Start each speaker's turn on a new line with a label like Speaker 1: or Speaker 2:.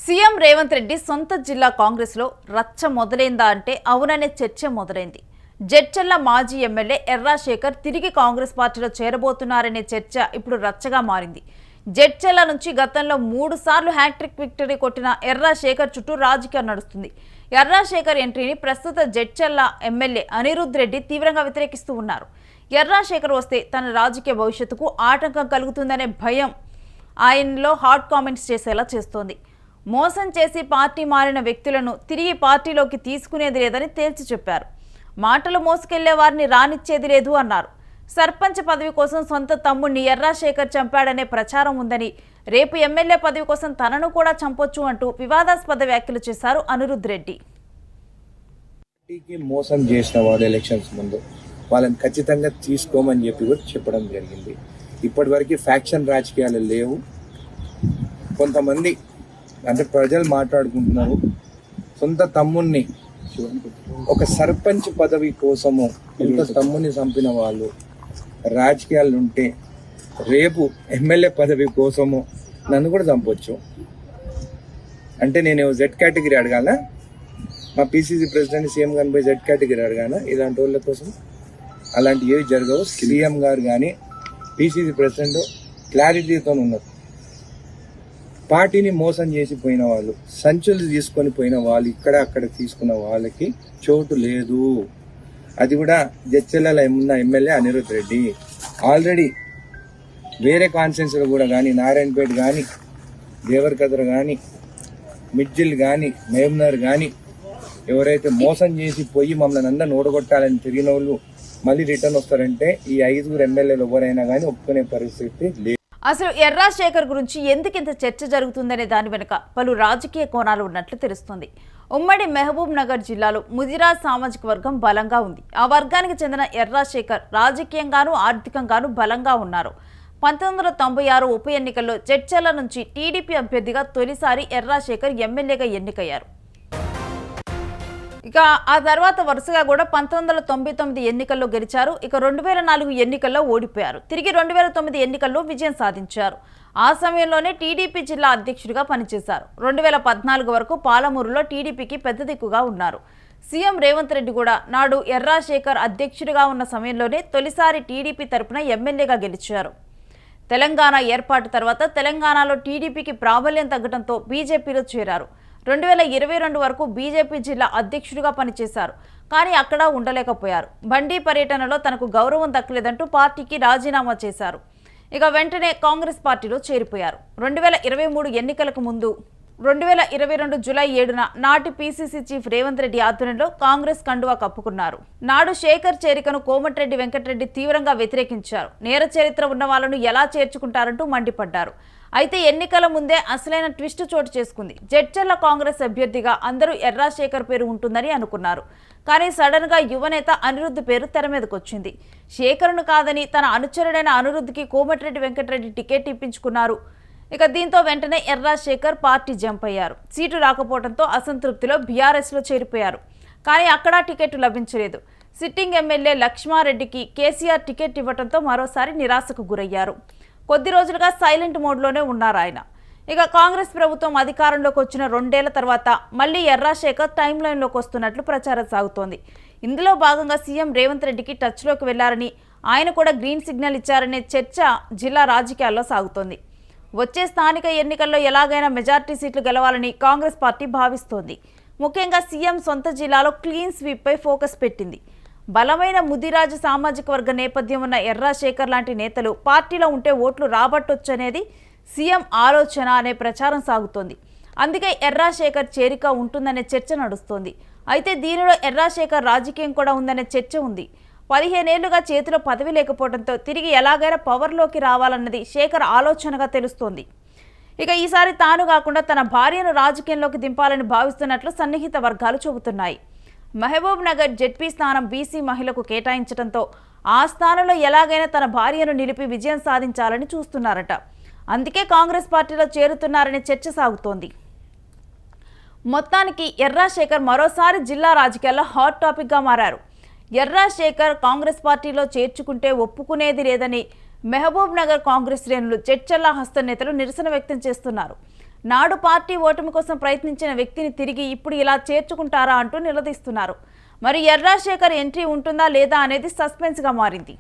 Speaker 1: CM Revanth Reddy సొంత జిల్లా కాంగ్రెస్లో రచ్చ మొదలైందా అంటే అవుననే చర్చ మొదలైంది. జడ్చర్ల మాజీ ఎమ్మెల్యే ఎర్రా శేఖర్ తిరిగి కాంగ్రెస్ పార్టీలో చేరబోతున్నారనే చర్చ ఇప్పుడు రచ్చగా మారింది. జడ్చర్ల నుంచి గతంలో 3 సార్లు హ్యాట్రిక్ విక్టరీ కొట్టిన ఎర్రా శేఖర్ చుట్టూ రాజకీయం నడుస్తుంది. ఎర్రా శేఖర్ ఎంట్రీని ప్రస్తుత జడ్చర్ల ఎమ్మెల్యే అనిరుద్ రెడ్డి తీవ్రంగా వ్యతిరేకిస్తూ ఉన్నారు. ఎర్రా శేఖర్ వస్తే తన రాజకీయ భవిష్యత్తుకు ఆటంకం కలుగుతుందనే భయం ఆయనలో హాట్ కామెంట్స్ చేసేలా చేస్తోంది. మోసం చేసి పార్టీ మారిన వ్యక్తులను తిరిగి పార్టీలోకి తీసుకునేది లేదని తేల్చి చెప్పారు. మాటలు మోసుకెళ్లే వారిని రానిచ్చేది లేదు అన్నారు. సర్పంచ్ పదవి కోసం సొంత తమ్ముడిని ఎర్రా శేఖర్ చంపాడనే ప్రచారం ఉందని, రేపు ఎమ్మెల్యే పదవి కోసం తనను కూడా చంపొచ్చు అంటూ వివాదాస్పద వ్యాఖ్యలు చేశారు అనిరుద్ రెడ్డి.
Speaker 2: మోసం చేసిన వాడు ఎలక్షన్స్ ముందు వాళ్ళని ఖచ్చితంగా తీసుకోమని చెప్పి కూడా చెప్పడం జరిగింది. ఇప్పటి వరకు ఫ్యాక్షన్ రాజకీయాలు లేవు. కొంతమంది అంటే ప్రజలు మాట్లాడుకుంటున్నారు, సొంత తమ్ముణ్ణి ఒక సర్పంచ్ పదవి కోసము సొంత తమ్ముని చంపిన వాళ్ళు రాజకీయాలు ఉంటే రేపు ఎమ్మెల్యే పదవి కోసము నన్ను కూడా చంపొచ్చు అంటే నేను జెడ్ కేటగిరీ అడగాల? మా పిసిసి ప్రెసిడెంట్ సీఎం గారిని పోయి జెడ్ కేటగిరీ అడగాల? ఇలాంటి వాళ్ళ కోసం అలాంటి ఏవి జరగవు. సీఎం గారు కానీ పిసిసి ప్రెసిడెంట్ క్లారిటీతో ఉన్నారు. పార్టీని మోసం చేసి పోయిన వాళ్ళు, సంచులు తీసుకొని పోయిన వాళ్ళు, ఇక్కడ అక్కడ తీసుకున్న వాళ్ళకి చోటు లేదు. అది కూడా జడ్చర్లలో ఉన్న ఎమ్మెల్యే అనిరుద్ రెడ్డి ఆల్రెడీ వేరే కాన్స్టిట్యున్సీలో కూడా కానీ, నారాయణపేట కానీ, దేవరకద్ర కానీ, మిడ్జిల్ కానీ, మేమ్నర్ కానీ ఎవరైతే మోసం చేసి పోయి మమ్మల్ని అందరిని ఓడగొట్టాలని తిరిగిన వాళ్ళు మళ్ళీ రిటర్న్ వస్తారంటే ఈ 5 ఎమ్మెల్యేలు ఎవరైనా కానీ ఒప్పుకునే పరిస్థితి లేదు.
Speaker 1: అసలు ఎర్రా శేఖర్ గురించి ఎందుకింత చర్చ జరుగుతుందనే దాని వెనుక పలు రాజకీయ కోణాలు ఉన్నట్లు తెలుస్తుంది. ఉమ్మడి మహబూబ్ నగర్ జిల్లాలో ముదిరాజ్ సామాజిక వర్గం బలంగా ఉంది. ఆ వర్గానికి చెందిన ఎర్రా శేఖర్ రాజకీయంగానూ ఆర్థికంగానూ బలంగా ఉన్నారు. 1996 ఉప ఎన్నికల్లో జడ్చర్ల నుంచి టీడీపీ అభ్యర్థిగా తొలిసారి ఎర్రా శేఖర్ ఎమ్మెల్యేగా ఎన్నికయ్యారు. ఇక ఆ తర్వాత వరుసగా కూడా 1999 ఎన్నికల్లో గెలిచారు. ఇక 2004 ఎన్నికల్లో ఓడిపోయారు. తిరిగి 2009 ఎన్నికల్లో విజయం సాధించారు. ఆ సమయంలోనే టీడీపీ జిల్లా అధ్యక్షుడిగా పనిచేశారు. 2014 వరకు పాలమూరులో టీడీపీకి పెద్ద దిక్కుగా ఉన్నారు. సీఎం రేవంత్ రెడ్డి కూడా నాడు ఎర్రా శేఖర్ అధ్యక్షుడిగా ఉన్న సమయంలోనే తొలిసారి టీడీపీ తరపున ఎమ్మెల్యేగా గెలిచారు. తెలంగాణ ఏర్పాటు తర్వాత తెలంగాణలో టీడీపీకి ప్రాబల్యం తగ్గడంతో బీజేపీలో చేరారు. 2022 వరకు బీజేపీ జిల్లా అధ్యక్షుడిగా పనిచేశారు. కానీ అక్కడ ఉండలేకపోయారు. బండి పర్యటనలో తనకు గౌరవం దక్కలేదంటూ పార్టీకి రాజీనామా చేశారు. ఇక వెంటనే కాంగ్రెస్ పార్టీలో చేరిపోయారు. 2023 ఎన్నికలకు ముందు 2022 జూలై 7న నాటి పీసీసీ చీఫ్ రేవంత్ రెడ్డి ఆధ్వర్యంలో కాంగ్రెస్ కండువా కప్పుకున్నారు. నాడు శేఖర్ చేరికను కోమటిరెడ్డి వెంకటరెడ్డి తీవ్రంగా వ్యతిరేకించారు. నేర చరిత్ర ఉన్న వాళ్లను ఎలా చేర్చుకుంటారంటూ మండిపడ్డారు. అయితే ఎన్నికల ముందే అసలైన ట్విస్ట్ చోటు చేసుకుంది. జడ్చర్ల కాంగ్రెస్ అభ్యర్థిగా అందరూ ఎర్రా శేఖర్ పేరు ఉంటుందని అనుకున్నారు. కానీ సడన్ గా యువనేత అనిరుద్ పేరు తెర మీదకొచ్చింది. శేఖర్ను కాదని తన అనుచరుడైన అనిరుద్కి కోమటిరెడ్డి వెంకటరెడ్డి టికెట్ ఇప్పించుకున్నారు. ఇక దీంతో వెంటనే ఎర్రా శేఖర్ పార్టీ జంప్ అయ్యారు. సీటు రాకపోవడంతో అసంతృప్తిలో బీఆర్ఎస్లో చేరిపోయారు. కానీ అక్కడ టికెట్ లభించలేదు. సిట్టింగ్ ఎమ్మెల్యే లక్ష్మారెడ్డికి కేసీఆర్ టికెట్ ఇవ్వడంతో మరోసారి నిరాశకు గురయ్యారు. కొద్ది రోజులుగా సైలెంట్ మోడ్లోనే ఉన్నారు ఆయన. ఇక కాంగ్రెస్ ప్రభుత్వం అధికారంలోకి వచ్చిన 2 ఏళ్ల తర్వాత మళ్లీ ఎర్రా శేఖర్ టైం లైన్లోకి వస్తున్నట్లు ప్రచారం సాగుతోంది. ఇందులో భాగంగా సీఎం రేవంత్ రెడ్డికి టచ్లోకి వెళ్లారని, ఆయన కూడా గ్రీన్ సిగ్నల్ ఇచ్చారనే చర్చ జిల్లా రాజకీయాల్లో సాగుతోంది. వచ్చే స్థానిక ఎన్నికల్లో ఎలాగైనా మెజార్టీ సీట్లు గెలవాలని కాంగ్రెస్ పార్టీ భావిస్తోంది. ముఖ్యంగా సీఎం సొంత జిల్లాలో క్లీన్ స్వీప్పై ఫోకస్ పెట్టింది. బలమైన ముదిరాజు సామాజిక వర్గ నేపథ్యం ఉన్న ఎర్రా శేఖర్ లాంటి నేతలు పార్టీలో ఉంటే ఓట్లు రాబట్టొచ్చనేది సీఎం ఆలోచన అనే ప్రచారం సాగుతోంది. అందుకే ఎర్రా శేఖర్ చేరిక ఉంటుందనే చర్చ నడుస్తోంది. అయితే దీనిలో ఎర్రా శేఖర్ రాజకీయం కూడా ఉందనే చర్చ ఉంది. 15 ఏళ్లుగా చేతిలో పదవి లేకపోవడంతో తిరిగి ఎలాగైనా పవర్లోకి రావాలన్నది శేఖర్ ఆలోచనగా తెలుస్తోంది. ఇక ఈసారి తాను కాకుండా తన భార్యను రాజకీయంలోకి దింపాలని భావిస్తున్నట్లు సన్నిహిత వర్గాలు చెబుతున్నాయి. మహబూబ్ నగర్ జెడ్పీ స్థానం బీసీ మహిళకు కేటాయించడంతో ఆ స్థానంలో ఎలాగైనా తన భార్యను నిలిపి విజయం సాధించాలని చూస్తున్నారట. అందుకే కాంగ్రెస్ పార్టీలో చేరుతున్నారనే చర్చ సాగుతోంది. మొత్తానికి ఎర్రా శేఖర్ మరోసారి జిల్లా రాజకీయాల్లో హాట్ టాపిక్గా మారారు. ఎర్రా శేఖర్ కాంగ్రెస్ పార్టీలో చేర్చుకుంటే ఒప్పుకునేది లేదని మహబూబ్ నగర్ కాంగ్రెస్ శ్రేణులు జడ్చర్ల హస్త నేతలు నిరసన వ్యక్తం చేస్తున్నారు. నాడు పార్టీ ఓటమి కోసం ప్రయత్నించిన వ్యక్తిని తిరిగి ఇప్పుడు ఇలా చేర్చుకుంటారా అంటూ నిలదీస్తున్నారు. మరి ఎర్రాజశేఖర్ ఎంట్రీ ఉంటుందా లేదా అనేది సస్పెన్స్గా మారింది.